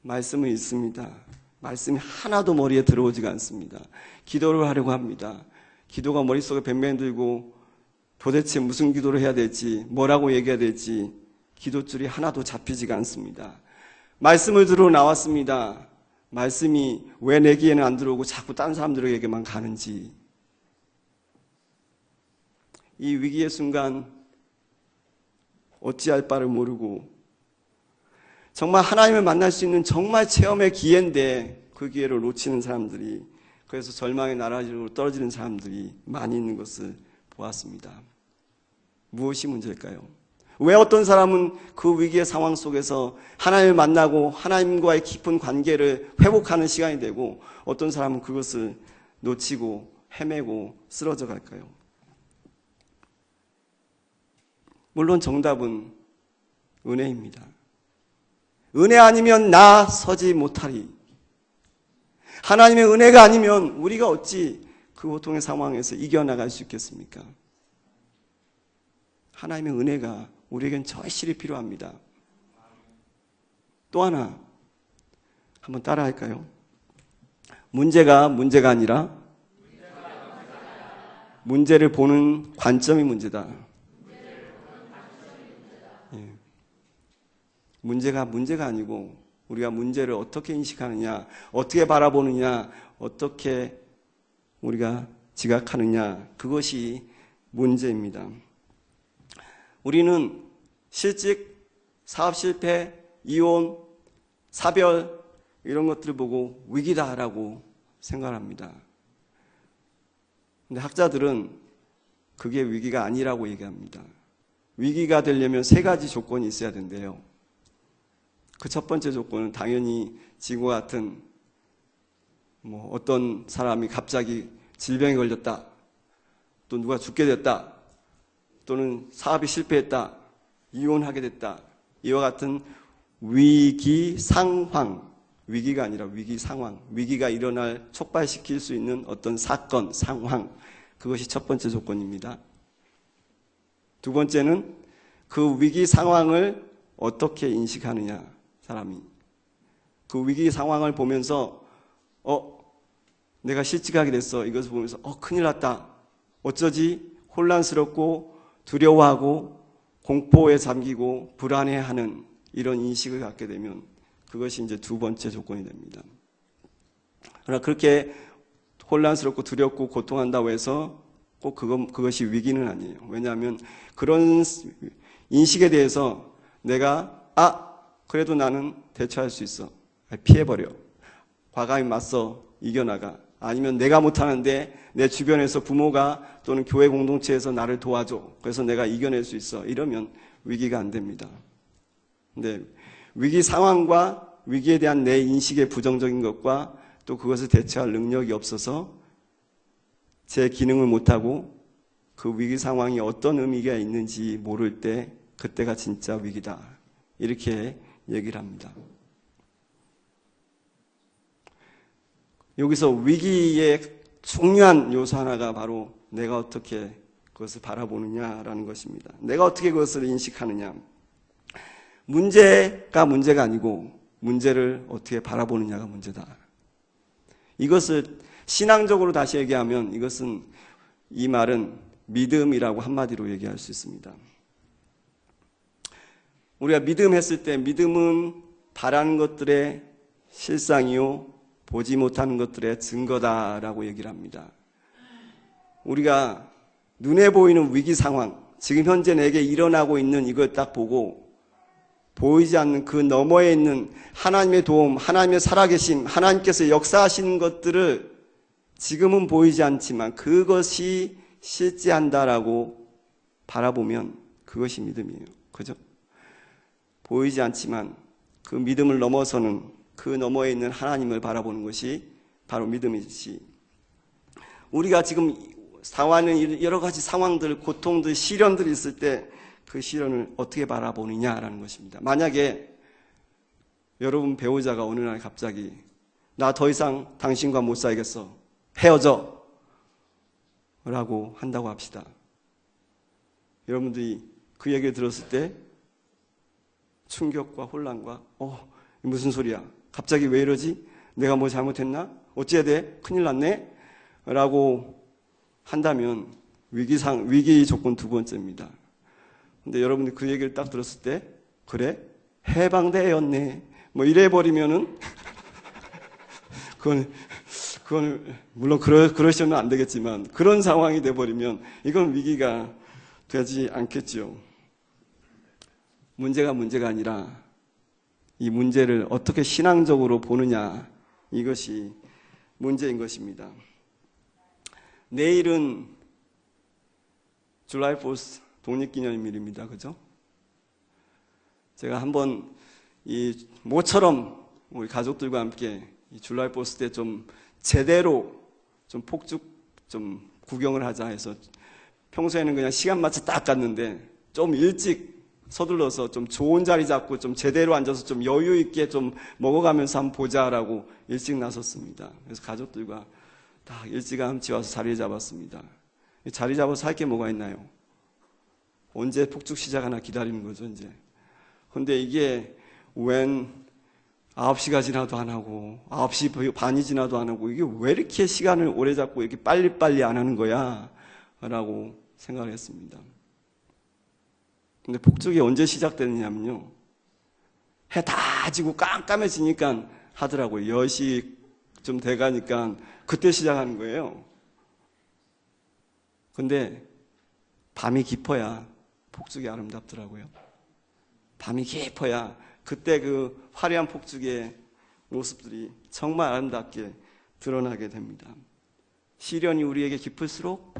말씀은 있습니다. 말씀이 하나도 머리에 들어오지가 않습니다. 기도를 하려고 합니다. 기도가 머릿속에 뱅뱅 들고 도대체 무슨 기도를 해야 될지, 뭐라고 얘기해야 될지 기도줄이 하나도 잡히지가 않습니다. 말씀을 들어 나왔습니다. 말씀이 왜 내게는 안 들어오고 자꾸 다른 사람들에게만 가는지. 이 위기의 순간 어찌할 바를 모르고 정말 하나님을 만날 수 있는 정말 체험의 기회인데 그 기회를 놓치는 사람들이, 그래서 절망의 나라지로 떨어지는 사람들이 많이 있는 것을 보았습니다. 무엇이 문제일까요? 왜 어떤 사람은 그 위기의 상황 속에서 하나님을 만나고 하나님과의 깊은 관계를 회복하는 시간이 되고 어떤 사람은 그것을 놓치고 헤매고 쓰러져 갈까요? 물론 정답은 은혜입니다. 은혜 아니면 나 서지 못하리. 하나님의 은혜가 아니면 우리가 어찌 그 고통의 상황에서 이겨나갈 수 있겠습니까? 하나님의 은혜가 우리에겐 절실히 필요합니다. 또 하나 한번 따라 할까요? 문제가 아니라 문제를 보는 관점이 문제다. 예. 문제가 아니고 우리가 문제를 어떻게 인식하느냐, 어떻게 바라보느냐, 어떻게 우리가 지각하느냐, 그것이 문제입니다. 우리는 실직, 사업 실패, 이혼, 사별 이런 것들을 보고 위기다라고 생각합니다. 근데 학자들은 그게 위기가 아니라고 얘기합니다. 위기가 되려면 세 가지 조건이 있어야 된대요. 그 첫 번째 조건은 당연히 지구와 같은 어떤 사람이 갑자기 질병에 걸렸다, 또 누가 죽게 됐다, 또는 사업이 실패했다, 이혼하게 됐다, 이와 같은 위기 상황, 위기가 아니라 위기 상황, 위기가 일어날 촉발시킬 수 있는 어떤 사건, 상황, 그것이 첫 번째 조건입니다. 두 번째는 그 위기 상황을 어떻게 인식하느냐, 사람이. 그 위기 상황을 보면서 내가 실직하게 됐어. 이것을 보면서 큰일 났다. 어쩌지? 혼란스럽고 두려워하고 공포에 잠기고 불안해하는 이런 인식을 갖게 되면 그것이 이제 두 번째 조건이 됩니다. 그러나 그렇게 혼란스럽고 두렵고 고통한다고 해서 꼭 그것이 위기는 아니에요. 왜냐하면 그런 인식에 대해서 내가 그래도 나는 대처할 수 있어. 피해버려. 과감히 맞서 이겨나가. 아니면 내가 못하는데 내 주변에서 부모가 또는 교회 공동체에서 나를 도와줘. 그래서 내가 이겨낼 수 있어. 이러면 위기가 안 됩니다. 근데 위기 상황과 위기에 대한 내 인식의 부정적인 것과 또 그것을 대처할 능력이 없어서 제 기능을 못하고 그 위기 상황이 어떤 의미가 있는지 모를 때 그때가 진짜 위기다. 이렇게 얘기를 합니다. 여기서 위기의 중요한 요소 하나가 바로 내가 어떻게 그것을 바라보느냐라는 것입니다. 내가 어떻게 그것을 인식하느냐. 문제가 아니고 문제를 어떻게 바라보느냐가 문제다. 이것을 신앙적으로 다시 얘기하면 이 말은 믿음이라고 한마디로 얘기할 수 있습니다. 우리가 믿음 했을 때 믿음은 바라는 것들의 실상이요 보지 못하는 것들의 증거다라고 얘기를 합니다. 우리가 눈에 보이는 위기 상황, 지금 현재 내게 일어나고 있는 이걸 딱 보고 보이지 않는 그 너머에 있는 하나님의 도움, 하나님의 살아계심, 하나님께서 역사하시는 것들을 지금은 보이지 않지만 그것이 실제한다라고 바라보면 그것이 믿음이에요. 그죠? 보이지 않지만 그 믿음을 넘어서는 그 너머에 있는 하나님을 바라보는 것이 바로 믿음이지. 우리가 지금 당하는 여러 가지 상황들, 고통들, 시련들이 있을 때 그 시련을 어떻게 바라보느냐라는 것입니다. 만약에 여러분 배우자가 어느 날 갑자기 나 더 이상 당신과 못 살겠어. 헤어져. 라고 한다고 합시다. 여러분들이 그 얘기를 들었을 때 충격과 혼란과 무슨 소리야? 갑자기 왜 이러지? 내가 뭐 잘못했나? 어찌해야 돼? 큰일 났네? 라고 한다면 위기 조건 두 번째입니다. 근데 여러분들이 그 얘기를 딱 들었을 때 그래? 해방되었네. 이래버리면은 그건 물론 그러시면 안 되겠지만 그런 상황이 돼버리면 이건 위기가 되지 않겠지요. 문제가 아니라 이 문제를 어떻게 신앙적으로 보느냐, 이것이 문제인 것입니다. 내일은 July 4th 독립기념일입니다. 그죠? 제가 한번 이 모처럼 우리 가족들과 함께 이 줄라이 포스트 때 좀 제대로 좀 폭죽 좀 구경을 하자 해서 평소에는 그냥 시간 맞춰 딱 갔는데 좀 일찍 서둘러서 좀 좋은 자리 잡고 좀 제대로 앉아서 좀 여유 있게 좀 먹어가면서 한번 보자라고 일찍 나섰습니다. 그래서 가족들과 다 일찌감치 와서 자리 잡았습니다. 자리 잡아서 할 게 뭐가 있나요? 언제 폭죽 시작하나 기다리는 거죠, 이제. 근데 이게 웬 9시가 지나도 안 하고 9시 반이 지나도 안 하고 이게 왜 이렇게 시간을 오래 잡고 이렇게 빨리빨리 안 하는 거야? 라고 생각을 했습니다. 근데 폭죽이 언제 시작되느냐면요. 해 다 지고 깜깜해지니까 하더라고요. 10시 좀 돼가니까 그때 시작하는 거예요. 근데 밤이 깊어야 폭죽이 아름답더라고요. 밤이 깊어야 그때 그 화려한 폭죽의 모습들이 정말 아름답게 드러나게 됩니다. 시련이 우리에게 깊을수록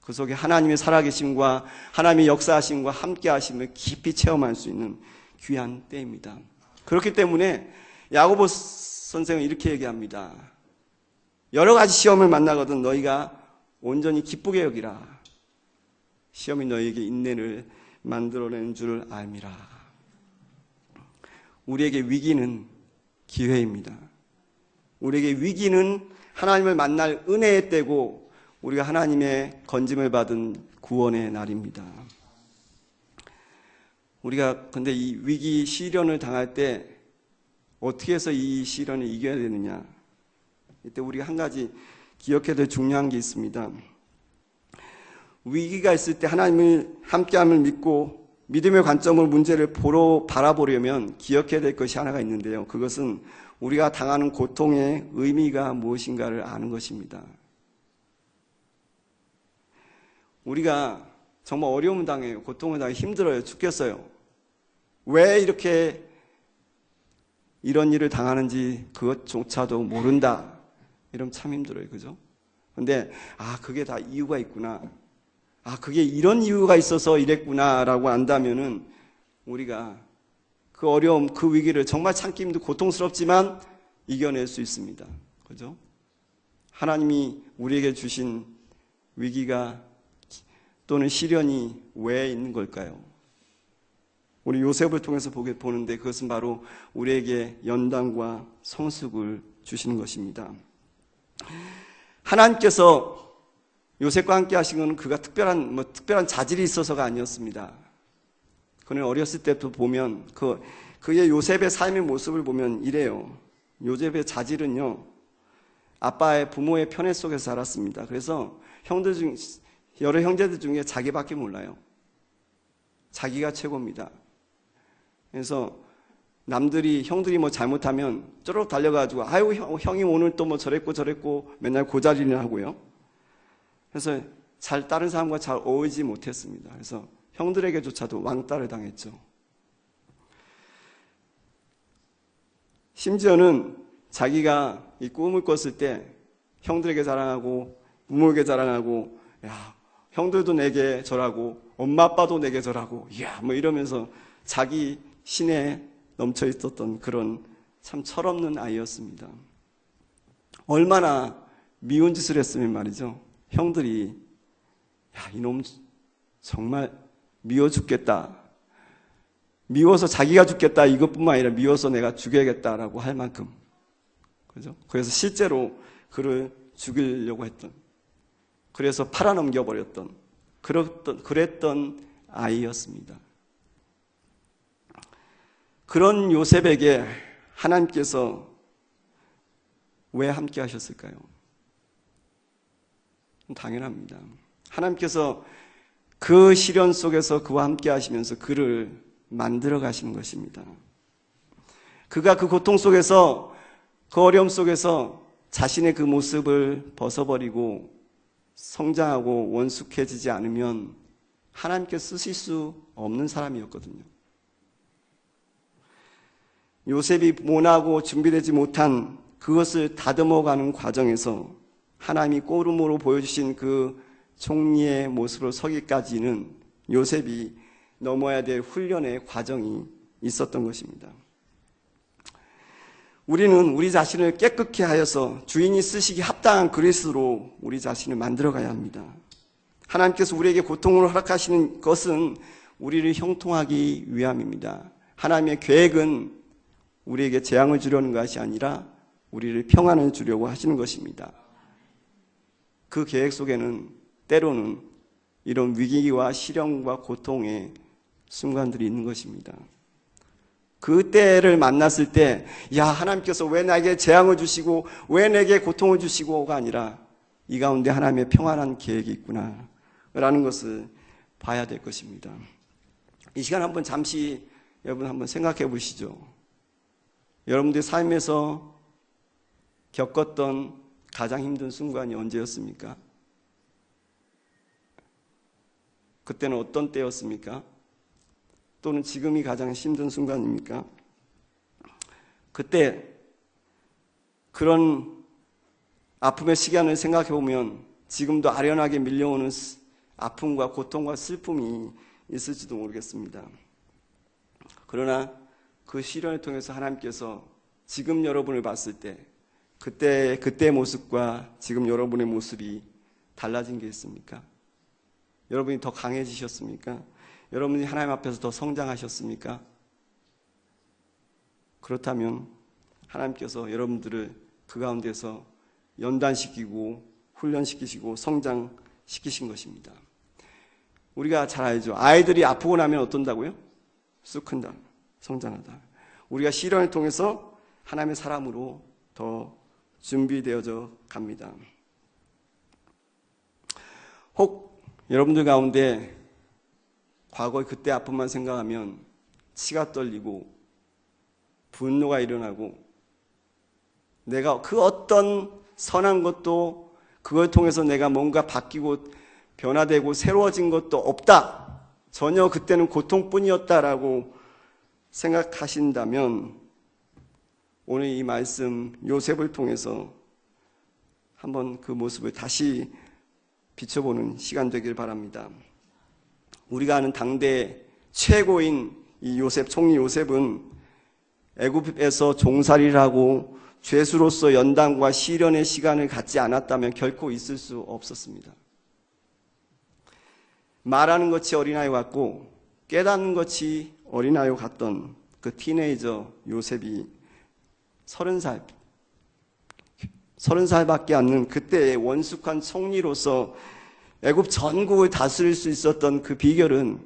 그 속에 하나님의 살아계심과 하나님의 역사하심과 함께하심을 깊이 체험할 수 있는 귀한 때입니다. 그렇기 때문에 야고보 선생은 이렇게 얘기합니다. 여러 가지 시험을 만나거든 너희가 온전히 기쁘게 여기라. 시험이 너희에게 인내를 만들어내는 줄 알미라. 우리에게 위기는 기회입니다. 우리에게 위기는 하나님을 만날 은혜의 때고 우리가 하나님의 건짐을 받은 구원의 날입니다. 우리가 근데 이 위기 시련을 당할 때 어떻게 해서 이 시련을 이겨야 되느냐? 이때 우리가 한 가지 기억해야 될 중요한 게 있습니다. 위기가 있을 때 하나님을 함께함을 믿고 믿음의 관점으로 문제를 바라보려면 기억해야 될 것이 하나가 있는데요. 그것은 우리가 당하는 고통의 의미가 무엇인가를 아는 것입니다. 우리가 정말 어려움을 당해요. 고통을 당해 힘들어요. 죽겠어요. 왜 이렇게 이런 일을 당하는지 그것조차도 모른다. 이러면 참 힘들어요. 그죠? 근데 그게 다 이유가 있구나. 그게 이런 이유가 있어서 이랬구나 라고 안다면은 우리가 그 어려움, 그 위기를 정말 참기 힘들고 고통스럽지만 이겨낼 수 있습니다. 그죠? 하나님이 우리에게 주신 위기가 또는 시련이 왜 있는 걸까요? 우리 요셉을 통해서 보는데 그것은 바로 우리에게 연단과 성숙을 주시는 것입니다. 하나님께서 요셉과 함께 하신 것은 그가 특별한 자질이 있어서가 아니었습니다. 그는 어렸을 때도 보면 그의 요셉의 삶의 모습을 보면 이래요. 요셉의 자질은요, 부모의 편애 속에서 자랐습니다. 그래서 여러 형제들 중에 자기밖에 몰라요. 자기가 최고입니다. 그래서 형들이 뭐 잘못하면 쪼록 달려가지고 형이 오늘 또 뭐 저랬고 맨날 고자리를 하고요. 그래서 다른 사람과 잘 어울리지 못했습니다. 그래서 형들에게조차도 왕따를 당했죠. 심지어는 자기가 이 꿈을 꿨을 때 형들에게 자랑하고 부모에게 자랑하고 형들도 내게 절하고 엄마 아빠도 내게 절하고 뭐 이러면서 자기 신에 넘쳐 있었던 그런 참 철없는 아이였습니다. 얼마나 미운 짓을 했으면 말이죠. 형들이 이놈 정말 미워 죽겠다. 미워서 자기가 죽겠다 이것뿐만 아니라 미워서 내가 죽여야겠다라고 할 만큼. 그죠? 그래서 실제로 그를 죽이려고 했던, 그래서 팔아넘겨버렸던 그랬던 아이였습니다. 그런 요셉에게 하나님께서 왜 함께 하셨을까요? 당연합니다. 하나님께서 그 시련 속에서 그와 함께 하시면서 그를 만들어 가시는 것입니다. 그가 그 고통 속에서, 그 어려움 속에서 자신의 그 모습을 벗어버리고 성장하고 원숙해지지 않으면 하나님께 쓰실 수 없는 사람이었거든요. 요셉이 모나고 준비되지 못한 그것을 다듬어가는 과정에서 하나님이 꼬름으로 보여주신 그 총리의 모습으로 서기까지는 요셉이 넘어야 될 훈련의 과정이 있었던 것입니다. 우리는 우리 자신을 깨끗게 하여서 주인이 쓰시기 합당한 그릇으로 우리 자신을 만들어가야 합니다. 하나님께서 우리에게 고통을 허락하시는 것은 우리를 형통하기 위함입니다. 하나님의 계획은 우리에게 재앙을 주려는 것이 아니라 우리를 평안을 주려고 하시는 것입니다. 그 계획 속에는 때로는 이런 위기와 시련과 고통의 순간들이 있는 것입니다. 그때를 만났을 때, 야, 하나님께서 왜 나에게 재앙을 주시고 왜 내게 고통을 주시고가 아니라 이 가운데 하나님의 평안한 계획이 있구나 라는 것을 봐야 될 것입니다. 이 시간 한번 잠시 여러분 한번 생각해 보시죠. 여러분들 삶에서 겪었던 가장 힘든 순간이 언제였습니까? 그때는 어떤 때였습니까? 또는 지금이 가장 힘든 순간입니까? 그때 그런 아픔의 시간을 생각해 보면 지금도 아련하게 밀려오는 아픔과 고통과 슬픔이 있을지도 모르겠습니다. 그러나 그 시련을 통해서 하나님께서 지금 여러분을 봤을 때 그때의 모습과 지금 여러분의 모습이 달라진 게 있습니까? 여러분이 더 강해지셨습니까? 여러분이 하나님 앞에서 더 성장하셨습니까? 그렇다면 하나님께서 여러분들을 그 가운데서 연단시키고 훈련시키시고 성장시키신 것입니다. 우리가 잘 알죠. 아이들이 아프고 나면 어떤다고요? 쑥 큰다, 성장하다. 우리가 시련을 통해서 하나님의 사람으로 더 준비되어져 갑니다. 혹 여러분들 가운데 과거의 그때 아픔만 생각하면 치가 떨리고 분노가 일어나고 내가 그 어떤 선한 것도 그걸 통해서 내가 뭔가 바뀌고 변화되고 새로워진 것도 없다. 전혀 그때는 고통뿐이었다라고 생각하신다면 오늘 이 말씀 요셉을 통해서 한번 그 모습을 다시 비춰보는 시간 되길 바랍니다. 우리가 아는 당대 최고인 이 요셉, 총리 요셉은 애굽에서 종살이를 하고 죄수로서 연단과 시련의 시간을 갖지 않았다면 결코 있을 수 없었습니다. 말하는 것이 어린아이 같고 깨닫는 것이 어린아이 같던 그 티네이저 요셉이 30살밖에 않는 그때의 원숙한 총리로서 애굽 전국을 다스릴 수 있었던 그 비결은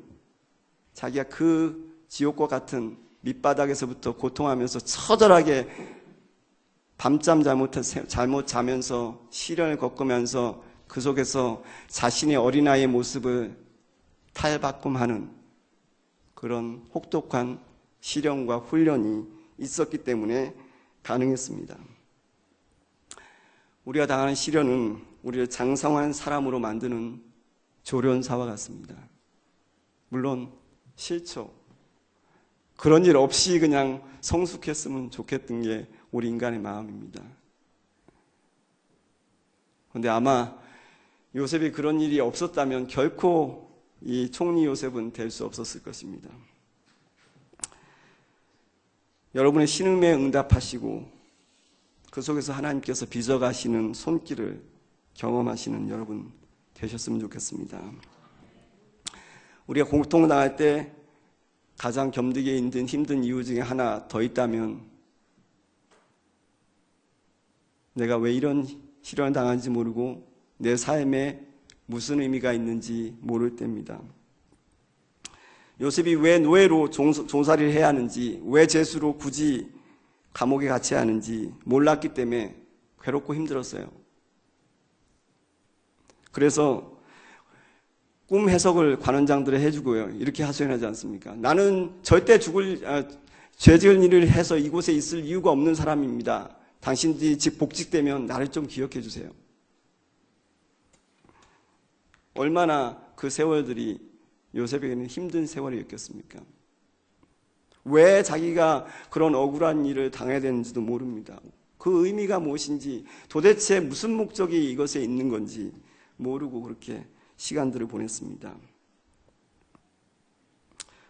자기가 그 지옥과 같은 밑바닥에서부터 고통하면서 처절하게 밤잠 잘못 자면서 시련을 겪으면서 그 속에서 자신의 어린아이의 모습을 탈바꿈하는 그런 혹독한 시련과 훈련이 있었기 때문에 가능했습니다. 우리가 당하는 시련은 우리를 장성한 사람으로 만드는 조련사와 같습니다. 물론 싫죠. 그런 일 없이 그냥 성숙했으면 좋겠던 게 우리 인간의 마음입니다. 그런데 아마 요셉이 그런 일이 없었다면 결코 이 총리 요셉은 될 수 없었을 것입니다. 여러분의 신음에 응답하시고 그 속에서 하나님께서 빚어가시는 손길을 경험하시는 여러분 되셨으면 좋겠습니다. 우리가 고통당할 때 가장 견디기 힘든 이유 중에 하나 더 있다면 내가 왜 이런 시련을 당하는지 모르고 내 삶에 무슨 의미가 있는지 모를 때입니다. 요셉이 왜 노예로 종살이를 해야 하는지, 왜 죄수로 굳이 감옥에 갇혀야 하는지 몰랐기 때문에 괴롭고 힘들었어요. 그래서 꿈 해석을 관원장들이 해주고요. 이렇게 하소연하지 않습니까? 나는 절대 죄 지을 일을 해서 이곳에 있을 이유가 없는 사람입니다. 당신들이 즉 복직되면 나를 좀 기억해 주세요. 얼마나 그 세월들이 요셉에게는 힘든 세월이었겠습니까? 왜 자기가 그런 억울한 일을 당해야 되는지도 모릅니다. 그 의미가 무엇인지 도대체 무슨 목적이 이것에 있는 건지 모르고 그렇게 시간들을 보냈습니다.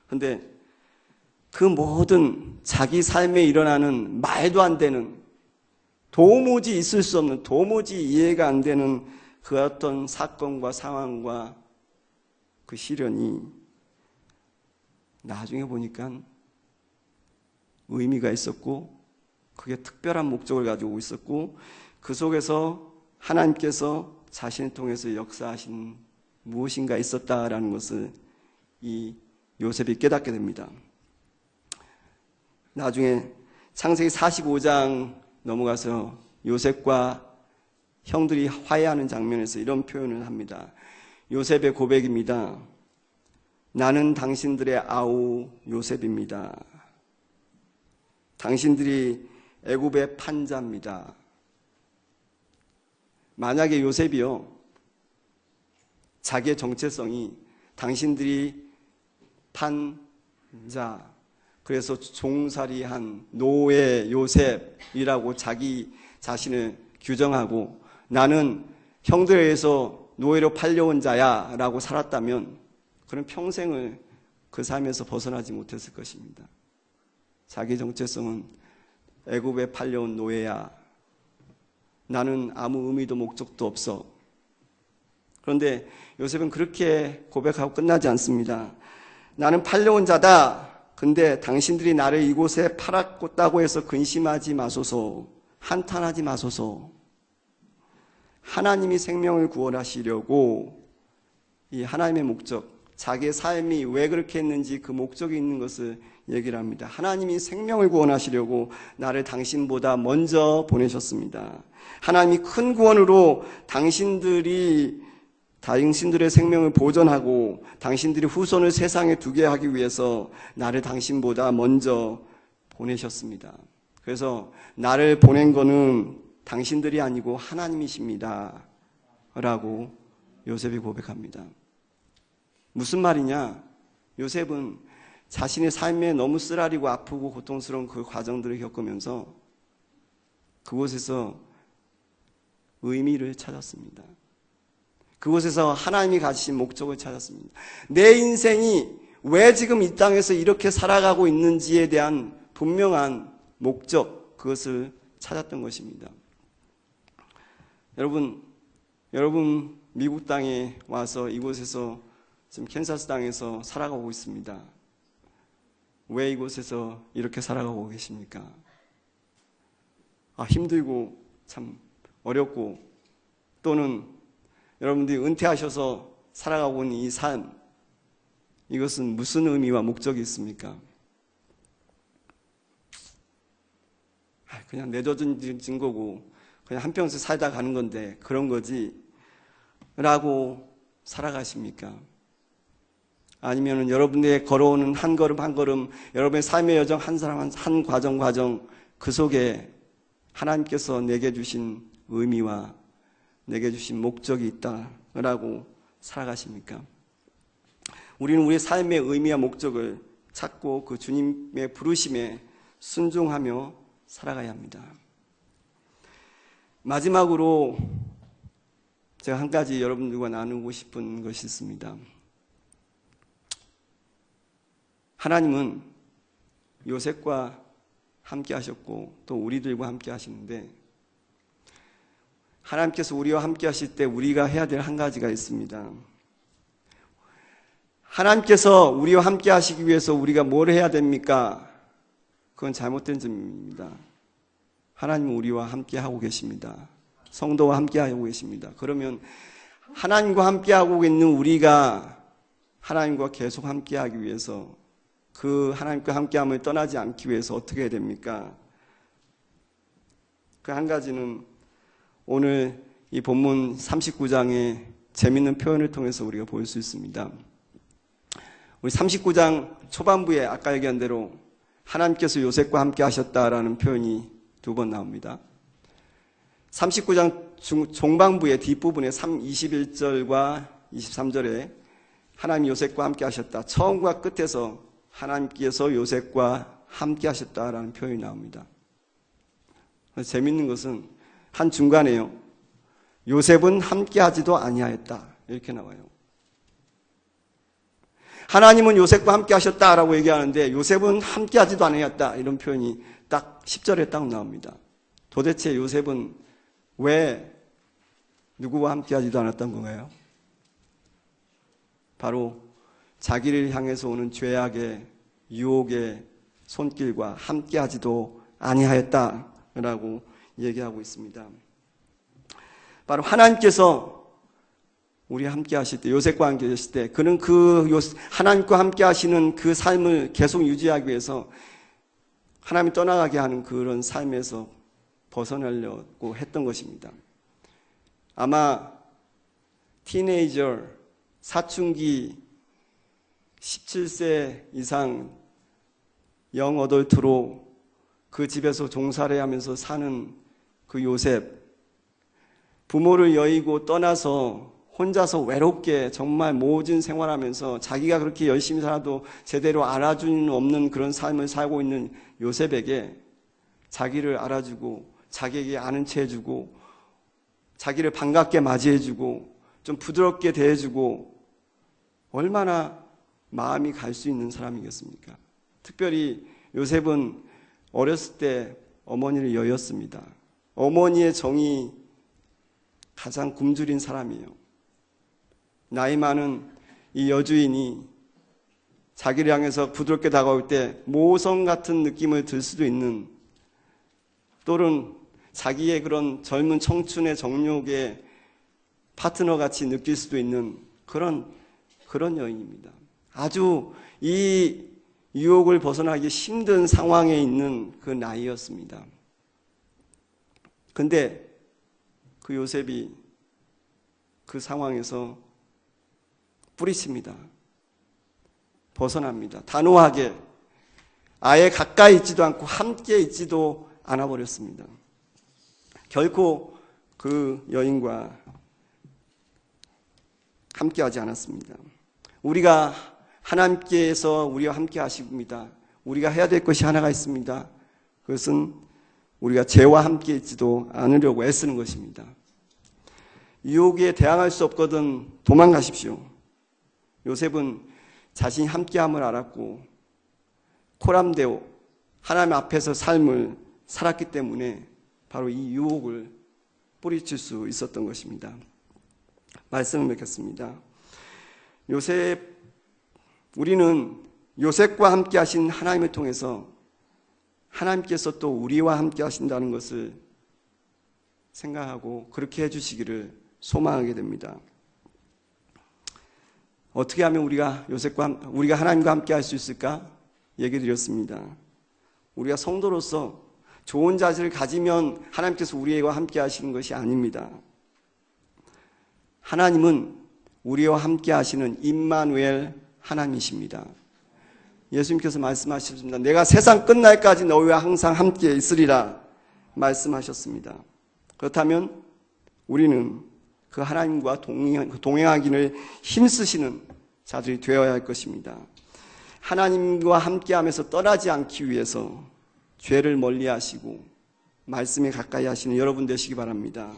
그런데 그 모든 자기 삶에 일어나는 말도 안 되는, 도무지 있을 수 없는, 도무지 이해가 안 되는 그 어떤 사건과 상황과 그 시련이 나중에 보니까 의미가 있었고, 그게 특별한 목적을 가지고 있었고, 그 속에서 하나님께서 자신을 통해서 역사하신 무엇인가 있었다라는 것을 이 요셉이 깨닫게 됩니다. 나중에 창세기 45장 넘어가서 요셉과 형들이 화해하는 장면에서 이런 표현을 합니다. 요셉의 고백입니다. 나는 당신들의 아우 요셉입니다. 당신들이 애굽의 판자입니다. 만약에 요셉이요, 자기의 정체성이 당신들이 판자, 그래서 종살이한 노예 요셉이라고 자기 자신을 규정하고 나는 형들에 의해서 노예로 팔려온 자야 라고 살았다면 그는 평생을 그 삶에서 벗어나지 못했을 것입니다. 자기 정체성은 애굽에 팔려온 노예야. 나는 아무 의미도 목적도 없어. 그런데 요셉은 그렇게 고백하고 끝나지 않습니다. 나는 팔려온 자다. 근데 당신들이 나를 이곳에 팔았다고 해서 근심하지 마소서. 한탄하지 마소서. 하나님이 생명을 구원하시려고 이 하나님의 목적, 자기의 삶이 왜 그렇게 했는지 그 목적이 있는 것을 얘기를 합니다. 하나님이 생명을 구원하시려고 나를 당신보다 먼저 보내셨습니다. 하나님이 큰 구원으로 당신들의 생명을 보존하고 당신들이 후손을 세상에 두게 하기 위해서 나를 당신보다 먼저 보내셨습니다. 그래서 나를 보낸 거는 당신들이 아니고 하나님이십니다. 라고 요셉이 고백합니다. 무슨 말이냐? 요셉은 자신의 삶에 너무 쓰라리고 아프고 고통스러운 그 과정들을 겪으면서 그곳에서 의미를 찾았습니다. 그곳에서 하나님이 가지신 목적을 찾았습니다. 내 인생이 왜 지금 이 땅에서 이렇게 살아가고 있는지에 대한 분명한 목적, 그것을 찾았던 것입니다. 여러분 미국 땅에 와서 이곳에서 지금 캔사스 땅에서 살아가고 있습니다. 왜 이곳에서 이렇게 살아가고 계십니까? 힘들고 참 어렵고, 또는 여러분들이 은퇴하셔서 살아가고 있는 이 삶, 이것은 무슨 의미와 목적이 있습니까? 그냥 내줘진 거고 그냥 한평생 살다 가는 건데 그런 거지 라고 살아가십니까? 아니면 여러분들의 걸어오는 한 걸음 한 걸음, 여러분의 삶의 여정 한 사람 한 과정 그 속에 하나님께서 내게 주신 의미와 내게 주신 목적이 있다라고 살아가십니까? 우리는 우리의 삶의 의미와 목적을 찾고 그 주님의 부르심에 순종하며 살아가야 합니다. 마지막으로 제가 한 가지 여러분들과 나누고 싶은 것이 있습니다. 하나님은 요셉과 함께 하셨고 또 우리들과 함께 하시는데, 하나님께서 우리와 함께 하실 때 우리가 해야 될 한 가지가 있습니다. 하나님께서 우리와 함께 하시기 위해서 우리가 뭘 해야 됩니까? 그건 잘못된 점입니다. 하나님은 우리와 함께 하고 계십니다. 성도와 함께 하고 계십니다. 그러면 하나님과 함께 하고 있는 우리가 하나님과 계속 함께 하기 위해서, 그 하나님과 함께함을 떠나지 않기 위해서 어떻게 해야 됩니까? 그 한 가지는 오늘 이 본문 39장의 재밌는 표현을 통해서 우리가 볼 수 있습니다. 우리 39장 초반부에 아까 얘기한 대로 하나님께서 요셉과 함께 하셨다라는 표현이 2번 나옵니다. 39장 종반부의 뒷부분에 21절과 23절에 하나님 요셉과 함께 하셨다. 처음과 끝에서 하나님께서 요셉과 함께 하셨다라는 표현이 나옵니다. 재밌는 것은 한 중간에요, 요셉은 함께 하지도 아니하였다 이렇게 나와요. 하나님은 요셉과 함께 하셨다라고 얘기하는데 요셉은 함께 하지도 않았다, 이런 표현이 딱 10절에 딱 나옵니다. 도대체 요셉은 왜 누구와 함께 하지도 않았던 건가요? 바로 자기를 향해서 오는 죄악의 유혹의 손길과 함께 하지도 아니하였다라고 얘기하고 있습니다. 바로 하나님께서 우리와 함께 하실 때, 요셉과 함께 하실 때, 그는 하나님과 함께 하시는 그 삶을 계속 유지하기 위해서 하나님이 떠나가게 하는 그런 삶에서 벗어나려고 했던 것입니다. 아마 티네이저, 사춘기, 17세 이상 영 어덜트로 그 집에서 종살이 하면서 사는 그 요셉, 부모를 여의고 떠나서 혼자서 외롭게 정말 모진 생활하면서 자기가 그렇게 열심히 살아도 제대로 알아주는 없는 그런 삶을 살고 있는 요셉에게 자기를 알아주고 자기에게 아는 체 해주고 자기를 반갑게 맞이해주고 좀 부드럽게 대해주고 얼마나 마음이 갈 수 있는 사람이겠습니까? 특별히 요셉은 어렸을 때 어머니를 여였습니다. 어머니의 정이 가장 굶주린 사람이에요. 나이 많은 이 여주인이 자기를 향해서 부드럽게 다가올 때 모성 같은 느낌을 들 수도 있는, 또는 자기의 그런 젊은 청춘의 정욕의 파트너 같이 느낄 수도 있는 그런 여인입니다. 아주 이 유혹을 벗어나기 힘든 상황에 있는 그 나이였습니다. 근데 그 요셉이 그 상황에서 뿌리칩니다. 벗어납니다. 단호하게 아예 가까이 있지도 않고 함께 있지도 않아 버렸습니다. 결코 그 여인과 함께 하지 않았습니다. 우리가 하나님께서 우리와 함께 하십니다. 우리가 해야 될 것이 하나가 있습니다. 그것은 우리가 죄와 함께 있지도 않으려고 애쓰는 것입니다. 유혹에 대항할 수 없거든 도망가십시오. 요셉은 자신이 함께함을 알았고 코람데오 하나님 앞에서 삶을 살았기 때문에 바로 이 유혹을 뿌리칠 수 있었던 것입니다. 말씀을 맺겠습니다. 우리는 요셉과 함께 하신 하나님을 통해서 하나님께서 또 우리와 함께 하신다는 것을 생각하고 그렇게 해주시기를 소망하게 됩니다. 어떻게 하면 우리가 하나님과 함께 할 수 있을까? 얘기 드렸습니다. 우리가 성도로서 좋은 자세를 가지면 하나님께서 우리와 함께 하시는 것이 아닙니다. 하나님은 우리와 함께 하시는 임마누엘 하나님이십니다. 예수님께서 말씀하셨습니다. 내가 세상 끝날까지 너희와 항상 함께 있으리라 말씀하셨습니다. 그렇다면 우리는 그 하나님과 동행하기를 힘쓰시는 자들이 되어야 할 것입니다. 하나님과 함께하면서 떠나지 않기 위해서 죄를 멀리하시고 말씀에 가까이 하시는 여러분 되시기 바랍니다.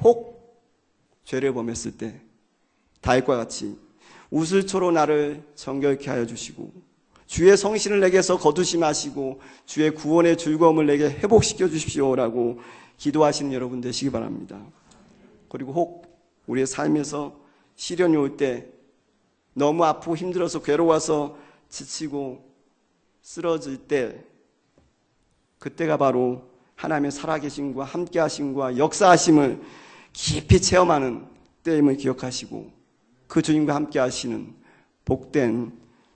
혹 죄를 범했을 때 다윗과 같이 우슬초로 나를 정결케 하여 주시고 주의 성신을 내게서 거두시게 하시고 주의 구원의 즐거움을 내게 회복시켜 주십시오라고 기도하시는 여러분 되시기 바랍니다. 그리고 혹 우리의 삶에서 시련이 올 때 너무 아프고 힘들어서 괴로워서 지치고 쓰러질 때 그때가 바로 하나님의 살아계심과 함께하심과 역사하심을 깊이 체험하는 때임을 기억하시고 그 주님과 함께하시는 복된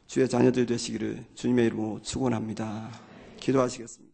주의 자녀들 되시기를 주님의 이름으로 축원합니다. 기도하시겠습니다.